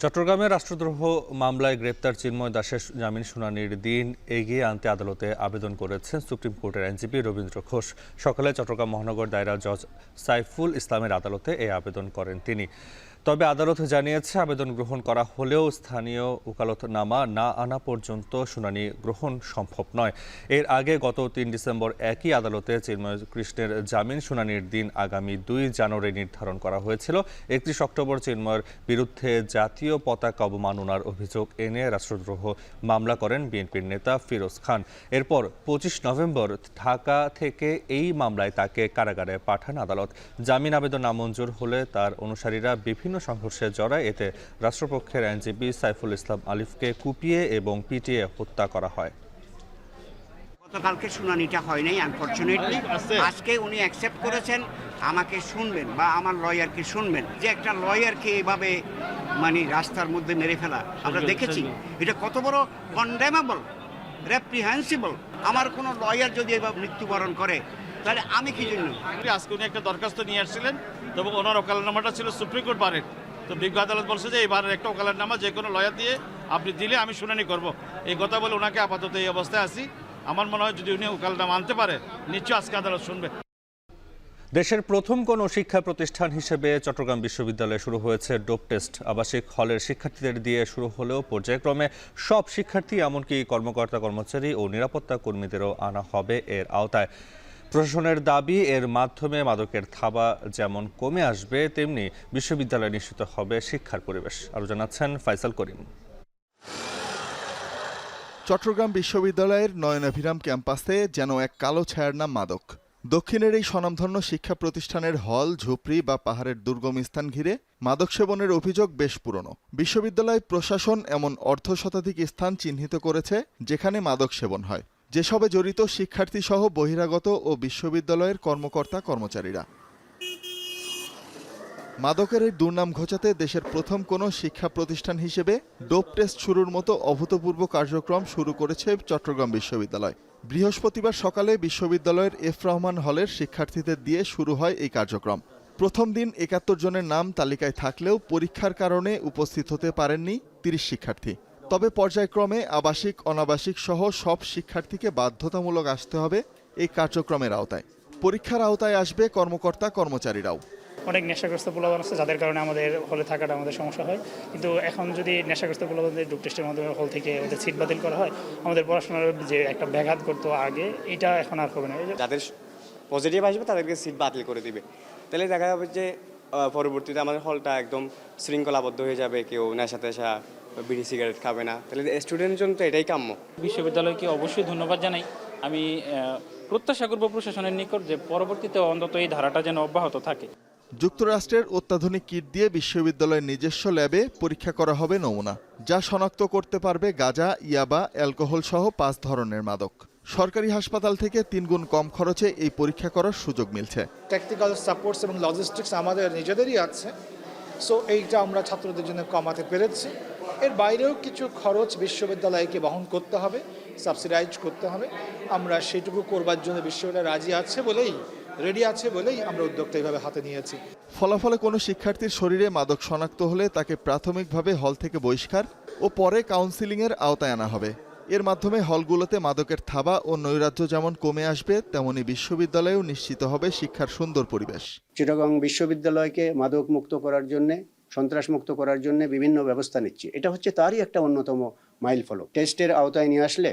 Speaker 3: চট্টগ্রামের রাষ্ট্রদ্রোহ মামলায় গ্রেপ্তার চিন্ময় দাসের জামিন শুনানির দিন এগিয়ে আনতে আদালতে আবেদন করেছেন সুপ্রিম কোর্টের আইনজীবী রবীন্দ্র ঘোষ। সকালে চট্টগ্রাম মহানগর দায়রা জজ সাইফুল ইসলামের আদালতে এই আবেদন করেন তিনি। তবে আদালত জানিয়েছে আবেদন গ্রহণ করা হলেও স্থানীয় ওকালতনামা না আনা পর্যন্ত শুনানি গ্রহণ সম্ভব নয়। এর আগে গত 3 ডিসেম্বর একই আদালতে চিন্ময় কৃষ্ণের জামিন শুনানির দিন আগামী 2 জানুয়ারি নির্ধারণ করা হয়েছিল। 31 অক্টোবর চিন্ময়ের বিরুদ্ধে জাতীয় পতাকা অবমাননার অভিযোগ এনে রাষ্ট্রদ্রোহ মামলা করেন বিএনপির নেতা ফিরোজ খান। এরপর 25 নভেম্বর ঢাকা থেকে এই মামলায় তাকে কারাগারে পাঠান আদালত। জামিন আবেদন নামঞ্জুর হলে তার অনুসারীরা বিভিন্ন সংঘর্ষে জড়ায়। এতে রাষ্ট্রপক্ষের আইনজীবী সাইফুল ইসলাম আলিফকে কুপিয়ে এবং পিটিয়ে হত্যা করা হয়।
Speaker 4: গতকালকে শুনানিটা হয় নাই আনফরচুনেটলি। আজকে উনি অ্যাকসেপ্ট করেছেন আমাকে শুনবেন বা আমার লয়ারকে শুনবেন। যে একটা লয়ারকে এভাবে মানে রাস্তার মধ্যে মেরে ফেলা আমরা দেখেছি, এটা কত বড় কন্ডেমেবল, রেপ্রিহেন্সিবল। আমার কোনো লয়ার যদি এভাবে মৃত্যুবরণ করে তাহলে আমি কি জন্য?
Speaker 5: আজকে উনি একটা দরখাস্ত নিয়ে আসছিলেন এবং ওনার ওকালতনামাটা ছিল সুপ্রিম কোর্ট বারের। তো বিজ্ঞ আদালত বলছে যে এই বারের একটা ওকালতনামা যে কোনো লয়ার দিয়ে আপনি দিলে আমি শুনানি করব। এই কথা বলে ওনাকে আপাতত এই অবস্থায় আছি। আমার মনে হয় যদি উনি ওকালতনামা আনতে পারে নিশ্চয়ই আজকে আদালত শুনবে।
Speaker 3: দেশের প্রথম কোনো শিক্ষা প্রতিষ্ঠান হিসেবে চট্টগ্রাম বিশ্ববিদ্যালয়ে শুরু হয়েছে ডোপ টেস্ট। আবাসিক হলের শিক্ষার্থীদের দিয়ে শুরু হলেও পর্যায়ক্রমে সব শিক্ষার্থী এমনকি কর্মকর্তা কর্মচারী ও নিরাপত্তা কর্মীদেরও আনা হবে এর আওতায়। প্রশাসনের দাবি এর মাধ্যমে মাদকের থাবা যেমন কমে আসবে তেমনি বিশ্ববিদ্যালয়ে নিশ্চিত হবে শিক্ষার পরিবেশ। আরও জানাচ্ছেন ফাইসাল করিম।
Speaker 6: চট্টগ্রাম বিশ্ববিদ্যালয়ের নয়নাভিরাম ক্যাম্পাসে যেন এক কালো ছায়ার নাম মাদক। দক্ষিণের এই স্বনামধন্য শিক্ষা প্রতিষ্ঠানের হল, ঝুপড়ি বা পাহাড়ের দুর্গম স্থান ঘিরে মাদক সেবনের অভিযোগ বেশ পুরনো। বিশ্ববিদ্যালয় প্রশাসন এমন অর্ধশতাধিক স্থান চিহ্নিত করেছে যেখানে মাদক সেবন হয়, যেসবে জড়িত শিক্ষার্থী সহ বহিরাগত ও বিশ্ববিদ্যালয়ের কর্মকর্তা কর্মচারীরা। মাদকের এই দুর্নাম ঘোচাতে দেশের প্রথম কোনো শিক্ষা প্রতিষ্ঠান হিসেবে ডোপ টেস্ট শুরুর মতো অভূতপূর্ব কার্যক্রম শুরু করেছে চট্টগ্রাম বিশ্ববিদ্যালয়। বৃহস্পতিবার সকালে বিশ্ববিদ্যালয়ের এফ রহমান হলের শিক্ষার্থীদের দিয়ে শুরু হয় এই কার্যক্রম। প্রথম দিন ৭১ জনের নাম তালিকায় থাকলেও পরীক্ষার কারণে উপস্থিত হতে পারেননি ৩০ শিক্ষার্থী। তবে পর্যায়ক্রমে আবাসিক, অনাবাসিক সহ সব শিক্ষার্থীকে বাধ্যতামূলক আসতে হবে এই কার্যক্রমের আওতায়। পরীক্ষার আওতায় আসবে কর্মকর্তা কর্মচারীরাও।
Speaker 29: অনেক নেশাগ্রস্ত পোলাপান আছে যাদের কারণে আমাদের হলে থাকাটা আমাদের সমস্যা হয়, কিন্তু এখন যদি নেশাগ্রস্ত পোলাপানদের ডোপ টেস্টের মাধ্যমে হল থেকে ওদের সিট বাতিল করা হয়, আমাদের পড়াশোনার যে একটা ব্যাঘাত করতো আগে, এটা এখন আর হবে না।
Speaker 28: যাদের পজিটিভ আসবে তাদেরকে সিট বাতিল করে দিবে, তাহলে দেখা যাবে যে পরবর্তীতে আমাদের হলটা একদম শৃঙ্খলাবদ্ধ হয়ে যাবে। কেউ নেশা তেশা বিড়ি সিগারেট খাবে না, তাহলে স্টুডেন্টের জন্য তো এটাই কাম্য।
Speaker 29: বিশ্ববিদ্যালয়কে অবশ্যই ধন্যবাদ জানাই। আমি প্রত্যাশা করব প্রশাসনের নিকট যে পরবর্তীতে অন্তত এই ধারাটা যেন অব্যাহত থাকে।
Speaker 6: যুক্তরাষ্ট্রের অত্যাধুনিক কিট দিয়ে বিশ্ববিদ্যালয়ের নিজস্ব ল্যাবে পরীক্ষা করা হবে নমুনা, যা শনাক্ত করতে পারবে গাঁজা, ইয়াবা, অ্যালকোহল সহ 5 ধরনের মাদক। সরকারি হাসপাতাল থেকে 3 গুণ কম খরচে এই পরীক্ষা করার সুযোগ মিলছে।
Speaker 7: টেকনিক্যাল সাপোর্টস এবং লজিস্টিক্স আমাদের নিজেদেরই আছে, সো এইটা আমরা ছাত্রদের জন্য কমাতে পেরেছি। এর বাইরেও কিছু খরচ বিশ্ববিদ্যালয়কে বহন করতে হবে, সাবসিডাইজ করতে হবে। আমরা সেটুকু করবার জন্য বিশ্ববিদ্যালয় রাজি আছে বলেই রেডি আছে বলেই আমরা উদ্যোগটা এইভাবে হাতে নিয়েছি।
Speaker 6: ফলাফলে কোনো শিক্ষার্থীর শরীরে মাদক শনাক্ত হলে তাকে প্রাথমিকভাবে হল থেকে বহিষ্কার ও পরে কাউন্সিলিংয়ের আওতায় আনা হবে। এর মাধ্যমে হলগুলোতে মাদকের থাবা ও নৈরাজ্য যেমন কমে আসবে, তেমনি বিশ্ববিদ্যালয়েও নিশ্চিত হবে শিক্ষার সুন্দর পরিবেশ।
Speaker 30: চিটাগং বিশ্ববিদ্যালয়কে মাদক মুক্ত করার জন্য, সন্ত্রাস মুক্ত করার জন্য বিভিন্ন ব্যবস্থা নিচ্ছি। এটা হচ্ছে তারই একটা অন্যতম মাইল ফলক। টেস্টের আওতায় নিয়ে আসলে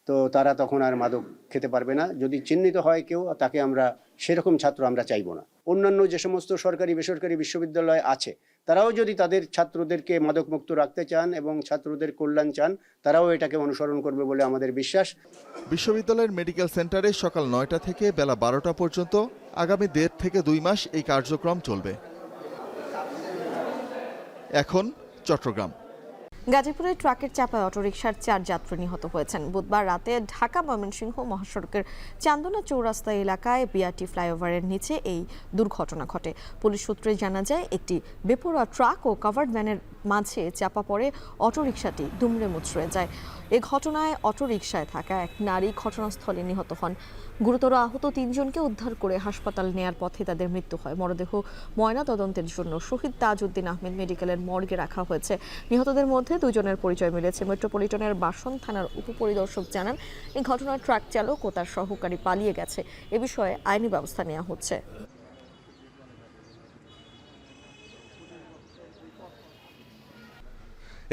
Speaker 30: তো তারা তখন আর মাদক খেতে পারবে না। যদি চিহ্নিত হয় কেউ, তাকে আমরা সেরকম ছাত্র আমরা চাইবো না। অন্যান্য যে সমস্ত সরকারি বেসরকারি বিশ্ববিদ্যালয় আছে, তারাও যদি তাদের ছাত্রদেরকে মাদক মুক্ত রাখতে চান এবং ছাত্রদের কল্যাণ চান, তারাও এটাকে অনুসরণ করবে বলে আমাদের বিশ্বাস।
Speaker 6: বিশ্ববিদ্যালয়ের মেডিকেল সেন্টারে সকাল 9টা থেকে বেলা 12টা পর্যন্ত আগামী 1.5 থেকে 2 মাস এই কার্যক্রম চলবে। এখন চট্টগ্রাম।
Speaker 1: গাজীপুরে ট্রাকের চাপায় অটোরিকশার 4 যাত্রী নিহত হয়েছেন। বুধবার রাতে ঢাকা ময়মনসিংহ মহাসড়কের চান্দনা চৌরাস্তা এলাকায় বিআরটি ফ্লাইওভারের নিচে এই দুর্ঘটনা ঘটে। পুলিশ সূত্রে জানা যায়, একটি বেপরোয়া ট্রাক ও কাভার্ড ভ্যানের মাঝে চাপা পড়ে অটোরিকশাটি দুমড়ে মুচড়ে যায়। এ ঘটনায় অটোরিকশায় থাকা এক নারী ঘটনাস্থলে নিহত হন। গুরুতর আহত 3 জনকে উদ্ধার করে হাসপাতাল নেয়ার পথে তাদের মৃত্যু হয়। মরদেহ ময়না তদন্তের জন্য শহীদ তাজউদ্দিন আহমেদ মেডিকেলের মর্গে রাখা হয়েছে। নিহতদের মধ্যে 2 জনের পরিচয় মিলেছে। মেট্রোপলিটনের বাসন থানার উপপরিদর্শক জানান, এই ঘটনায় ট্রাক চালক ও তার সহকারী পালিয়ে গেছে। এ বিষয়ে আইনি ব্যবস্থা নেওয়া হচ্ছে।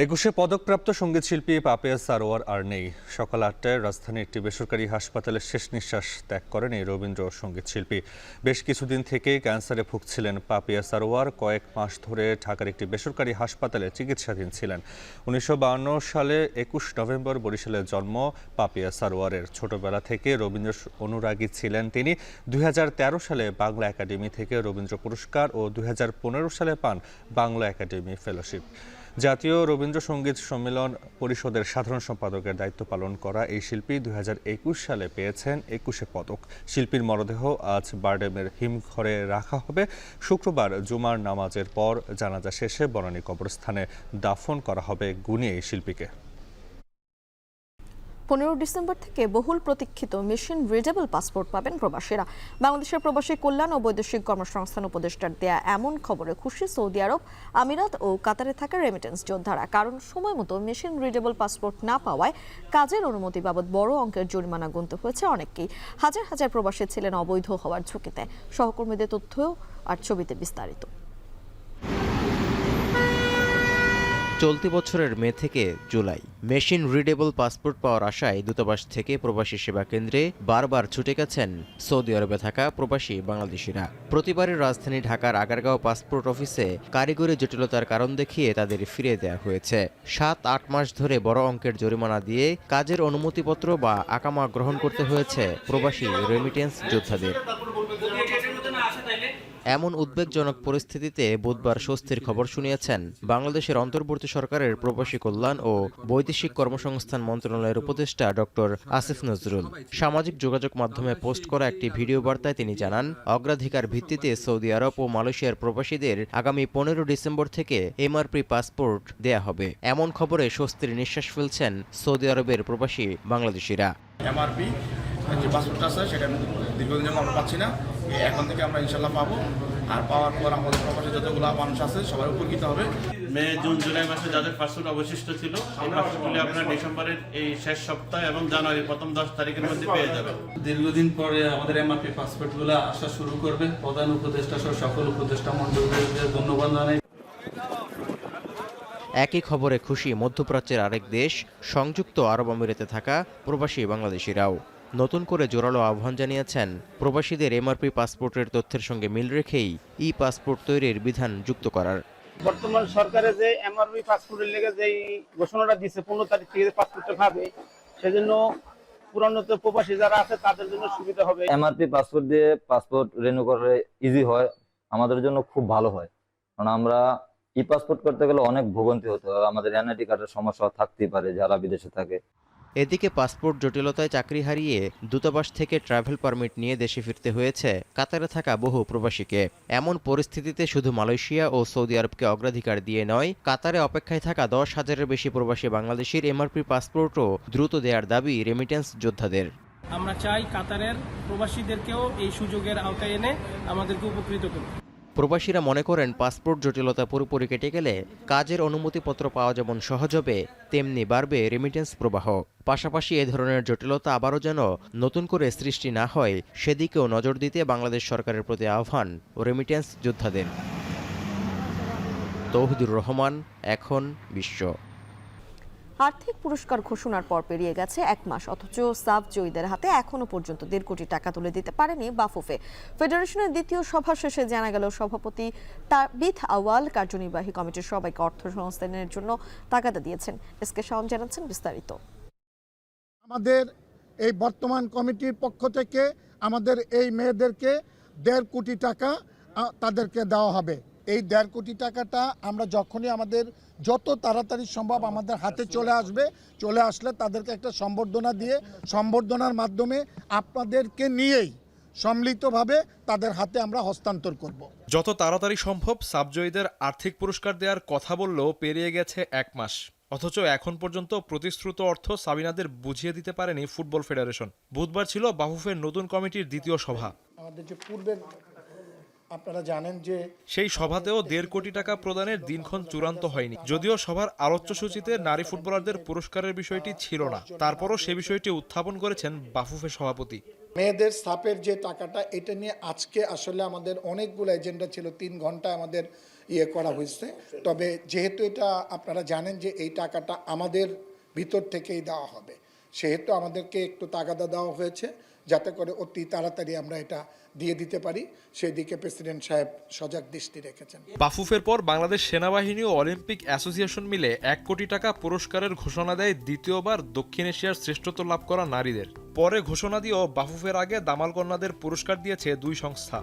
Speaker 3: একুশে পদকপ্রাপ্ত সঙ্গীত শিল্পী পাপিয়া সারোয়ার আর নেই। সকাল 8টায় রাজধানীর একটি বেসরকারি হাসপাতালে শেষ নিঃশ্বাস ত্যাগ করেন এই রবীন্দ্র সঙ্গীত শিল্পী। বেশ কিছুদিন থেকেই ক্যান্সারে ভুগছিলেন পাপিয়া সারোয়ার। কয়েক মাস ধরে ঢাকার একটি বেসরকারি হাসপাতালে চিকিৎসাধীন ছিলেন। 1952 সালে 21 নভেম্বর বরিশালে জন্ম পাপিয়া সারোয়ারের। ছোটবেলা থেকে রবীন্দ্র অনুরাগী ছিলেন তিনি। 2013 সালে বাংলা একাডেমি থেকে রবীন্দ্র পুরস্কার ও 2015 সালে পান বাংলা একাডেমি ফেলোশিপ। জাতীয় রবীন্দ্র সঙ্গীত সম্মেলন পরিষদের সাধারণ সম্পাদকের দায়িত্ব পালন করা এই শিল্পী 2021 সালে পেয়েছেন 21 পদক। শিল্পীর মরদেহ আজ বারডেমের হিমঘরে রাখা হবে। শুক্রবার জুমার নামাজের পর জানাজা শেষে বনানী কবরস্থানে দাফন করা হবে গুণী এই শিল্পীকে।
Speaker 1: 15 ডিসেম্বর থেকে বহুল প্রতীক্ষিত মেশিন রিডেবল পাসপোর্ট পাবেন প্রবাসীরা। বাংলাদেশের প্রবাসী কল্যাণ ও বৈদেশিক কর্মসংস্থান উপদেষ্টার দেয়া এমন খবরে খুশি সৌদি আরব, আমিরাত ও কাতারে থাকা রেমিটেন্স যোদ্ধারা। কারণ সময় মতো মেশিন রিডেবল পাসপোর্ট না পাওয়ায় কাজের অনুমতি বাবদ বড় অঙ্কের জরিমানা গুনতে হয়েছে অনেককেই। হাজার হাজার প্রবাসী ছিলেন অবৈধ হওয়ার ঝুঁকিতে। সহকর্মীদের তথ্য আর ছবিতে বিস্তারিত।
Speaker 8: চলতি বছরের মে থেকে জুলাই মেশিন রিডেবল পাসপোর্ট পাওয়ার আশায় দূতাবাস থেকে প্রবাসী সেবা কেন্দ্রে বারবার ছুটে গেছেন সৌদি আরবে থাকা প্রবাসী বাংলাদেশিরা। প্রতিবারের রাজধানী ঢাকার আগারগাঁও পাসপোর্ট অফিসে কারিগরি জটিলতার কারণ দেখিয়ে তাদের ফিরিয়ে দেওয়া হয়েছে। 7-8 মাস ধরে বড় অঙ্কের জরিমানা দিয়ে কাজের অনুমতিপত্র বা আকামা গ্রহণ করতে হয়েছে প্রবাসী রেমিটেন্স যোদ্ধাদের। এমন উদ্বেগজনক পরিস্থিতিতে বুধবার স্বস্তির খবর শুনিয়েছেন বাংলাদেশের অন্তর্বর্তী সরকারের প্রবাসী কল্যাণ ও বৈদেশিক কর্মসংস্থান মন্ত্রণালয়ের উপদেষ্টা ডক্টর আসিফ নজরুল। সামাজিক যোগাযোগ মাধ্যমে পোস্ট করা একটি ভিডিও বার্তায় তিনি জানান, অগ্রাধিকার ভিত্তিতে সৌদি আরব ও মালয়েশিয়ার প্রবাসীদের আগামী 15 ডিসেম্বর থেকে এমআরপি পাসপোর্ট দেয়া হবে। এমন খবরে স্বস্তির নিঃশ্বাস ফেলছেন সৌদি আরবের প্রবাসী বাংলাদেশিরা।
Speaker 9: এমআরপি যে পাসপোর্ট আছে সেটা দীর্ঘদিন আমরা পাচ্ছি না, এখন থেকে আমরা ইনশাল্লাহ পাবো। আর পাওয়ার পর আমাদের প্রবাসী যতগুলো মানুষ আছে সবাই উপকৃত হবে।
Speaker 5: মে, জুন, জুলাই মাসে যাদের পাসপোর্ট অবশিষ্ট ছিল এই পাসপোর্টগুলি আপনারা ডিসেম্বরের এই শেষ সপ্তাহ এবং জানুয়ারির প্রথম 10 তারিখের মধ্যে পেয়ে যাবেন।
Speaker 11: দীর্ঘদিন পরে আমাদের এমআরপি পাসপোর্টগুলো আসা শুরু করবে। প্রধান উপদেষ্টা সহ সকল উপদেষ্টা মণ্ডলীদের ধন্যবাদ জানাই।
Speaker 8: একই খবরে খুশি মধ্যপ্রাচ্যের আরেক দেশ সংযুক্ত আরব আমিরাতে থাকা প্রবাসী বাংলাদেশিরাও। নতুন করে জোরালো আহ্বান জানিয়েছেন প্রবাসীদের এমআরপি পাসপোর্টের তথ্যের সঙ্গে মিল রেখেই ই পাসপোর্ট তৈরির বিধান যুক্ত করার।
Speaker 12: বর্তমান সরকারে যে এমআরপি পাসপোর্টের লেগে যে ঘোষণাটা দিচ্ছে 15 তারিখ থেকে পাসপোর্টটা পাবে, সেজন্য পুরানো প্রবাসী যারা আছে তাদের জন্য সুবিধা হবে।
Speaker 13: এমআরপি পাসপোর্ট দিয়ে পাসপোর্ট রিনিউ করে ইজি হয়, আমাদের জন্য খুব ভালো হয়। কারণ আমরা ই পাসপোর্ট করতে গেলে অনেক ভোগান্তি হতে হয়, আমাদের এনআইডি কার্ডের সমস্যা থাকতেই পারে যারা বিদেশে থাকে।
Speaker 8: এদিকে পাসপোর্ট জটিলতায় চাকরি হারিয়ে দূতাবাস থেকে ট্রাভেল পারমিট নিয়ে দেশে ফিরতে হয়েছে কাতারে থাকা বহু প্রবাসীকে। এমন পরিস্থিতিতে শুধু মালয়েশিয়া ও সৌদি আরবকে অগ্রাধিকার দিয়ে নয়, কাতারে অপেক্ষায় থাকা 10,000-এর বেশি প্রবাসী বাংলাদেশির এমআরপি পাসপোর্টও দ্রুত দেওয়ার দাবি রেমিটেন্স যোদ্ধাদের।
Speaker 14: আমরা চাই কাতারের প্রবাসীদেরকেও এই সুযোগের আওতায় এনে আমাদেরকে উপকৃত করুন।
Speaker 8: প্রবাসীরা মনে করেন পাসপোর্ট জটিলতা পুরোপুরি কেটে গেলে কাজের অনুমতিপত্র পাওয়া যেমন সহজ হবে, তেমনি বাড়বে রেমিটেন্স প্রবাহ। পাশাপাশি এ ধরনের জটিলতা আবারও যেন নতুন করে সৃষ্টি না হয় সেদিকেও নজর দিতে বাংলাদেশ সরকারের প্রতি আহ্বান রেমিটেন্স যোদ্ধাদের। তৌহিদুর রহমান, এখন বিশ্ব।
Speaker 1: আর্থিক পুরস্কার ঘোষণার পর পেরিয়ে গেছে 1 মাস, অথচ সাব জয়ীদের হাতে এখনো পর্যন্ত 1.5 কোটি টাকা তুলে দিতে পারেনি বাফুফে। ফেডারেশনের দ্বিতীয় সভা শেষে জানা গেল সভাপতি তাবিথ আওয়াল কার্যনির্বাহী কমিটির সবাইকে অর্থ সংস্থানের জন্য তাগাদা দিয়েছেন। এসকে শাওন জানাচ্ছেন বিস্তারিত।
Speaker 15: আমাদের এই বর্তমান কমিটির পক্ষ থেকে আমাদের এই মেয়েদেরকে 1.5 কোটি টাকা তাদেরকে দেওয়া হবে। এই 1.5 কোটি টাকাটা আমরা যখনই আমাদের যত তাড়াতাড়ি সম্ভব আমাদের হাতে চলে আসলে তাদেরকে একটা সম্বর্ধনা দিয়ে সম্বর্ধনার মাধ্যমে আপনাদেরকে নিয়েই সম্মিলিতভাবে তাদের হাতে আমরা হস্তান্তর করব।
Speaker 16: যত তাড়াতাড়ি সম্ভব সাবজয়ীদের আর্থিক পুরস্কার দেওয়ার কথা বললেও পেরিয়ে গেছে 1 মাস, অথচ এখন পর্যন্ত প্রতিশ্রুত অর্থ সাবিনাদের বুঝিয়ে দিতে পারেনি ফুটবল ফেডারেশন। বুধবার ছিল বাফুফের নতুন কমিটির দ্বিতীয় সভা।
Speaker 15: আমাদের যে পূর্বের আপনারা জানেন যে
Speaker 16: সেই সভাতেও 1.5 কোটি টাকা প্রদানের দিনক্ষণ চূড়ান্ত হয়নি। যদিও সভার আলোচ্যসূচিতে নারী ফুটবলারদের পুরস্কারের বিষয়টি ছিল না, তারপরও সে বিষয়টি উত্থাপন করেছেন বাফুফে সভাপতি।
Speaker 15: মেয়েদের সাপের যে টাকাটা, এটা নিয়ে আজকে আসলে আমাদের অনেকগুলো এজেন্ডা ছিল, 3 ঘন্টা আমাদের করা হয়েছে। তবে যেহেতু এটা আপনারা জানেন যে এই টাকাটা আমাদের ভিতর থেকেই দেওয়া হবে, সেহেতু আমাদেরকে একটু তাগাদা দেওয়া হয়েছে যাতে করে অতি তাড়াতাড়ি আমরা এটা দিয়ে দিতে পারি। সেদিকে প্রেসিডেন্ট সাহেব সজাগ দৃষ্টি রেখেছেন।
Speaker 16: বাফুফের পর বাংলাদেশ সেনাবাহিনী ও অলিম্পিক অ্যাসোসিয়েশন মিলে 1 কোটি টাকা পুরস্কারের ঘোষণা দেয় দ্বিতীয়বার দক্ষিণ এশিয়ার শ্রেষ্ঠত্ব লাভ করা নারীদের। পরে ঘোষণা দিয়েও বাফুফের আগে দামাল কন্যাদের পুরস্কার দিয়েছে 2 সংস্থা।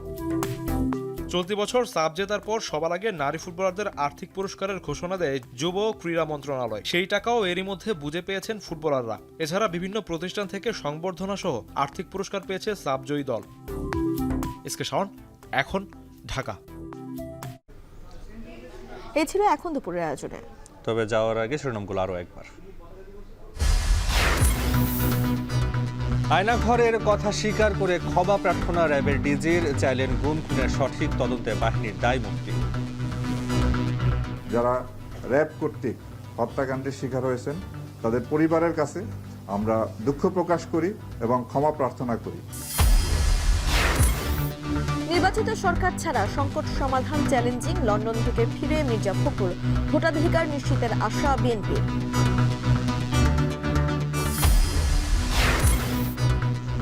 Speaker 16: চলতি বছর সাব জেতার পর সবার আগে নারী ফুটবলারদের আর্থিক পুরস্কারের ঘোষণা দেয় যুব ক্রীড়া মন্ত্রণালয়। সেই টাকাও এরই মধ্যে বুঝে পেয়েছেন ফুটবলাররা। এছাড়া বিভিন্ন প্রতিষ্ঠান থেকে সংবর্ধনা সহ আর্থিক পুরস্কার পেয়েছে সাবজয়ী দল। এসকে শাওন, এখন ঢাকা।
Speaker 1: এই ছিল এখন দুপুরের আয়োজনে।
Speaker 3: তবে যাওয়ার আগে শিরোনামগুলো আরো একবার। আয়নাঘরের কথা স্বীকার করে ক্ষমা প্রার্থনা র্যাবের ডিজির, চাইলেন গুম খুনের সঠিক তদন্তে বাহিনীর দায় মুক্তি।
Speaker 17: যারা র্যাব কর্তৃক হত্যাকাণ্ডের শিকার হয়েছেন তাদের পরিবারের কাছে আমরা দুঃখ প্রকাশ করি এবং ক্ষমা প্রার্থনা করি।
Speaker 1: নির্বাচিত সরকার ছাড়া সংকট সমাধান চ্যালেঞ্জিং, লন্ডন থেকে ফিরে মির্জা ফখরুল, ভোটাধিকার নিশ্চিতের আশা বিএনপির।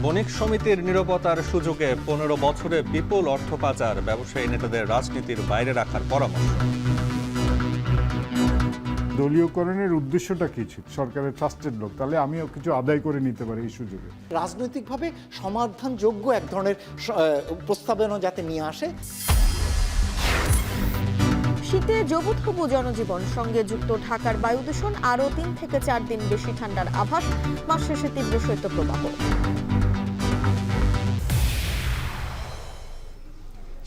Speaker 3: বণিক সমিতির নিরাপত্তার সুযোগে 15 বছরে বিপুল অর্থ পাচার, ব্যবসায়ী নেতাদের রাজনীতির বাইরে রাখার পরামর্শ।
Speaker 18: দলীয়করণের উদ্দেশ্যটা কি ছিল? সরকারের ট্রাস্টেড লোক, তাহলে আমিও কিছু আদায় করে নিতে পারি এই সুযোগে।
Speaker 19: রাজনৈতিকভাবে সমাধানযোগ্য এক ধরনের প্রস্তাবনা যাতে নিয়ে আসে।
Speaker 1: শীতে জবুথবু জনজীবন, সঙ্গে যুক্ত ঢাকার বায়ু দূষণ, আরও 3 থেকে 4 দিন বেশি ঠান্ডার আভাস, মাস শেষে তীব্র শৈত্যপ্রবাহ।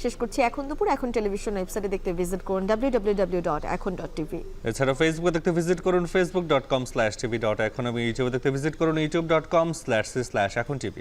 Speaker 1: শেষ করছি এখন দুপুর। এখন টেলিভিশন ওয়েবসাইটে দেখতে ভিজিট করুন www.ekon.tv।
Speaker 3: এছাড়া ফেসবুকে দেখতে ভিজিট করুন facebook.com/tv.ekon এবং ইউটিউবে দেখতে ভিজিট করুন youtube.com/c/ekontv।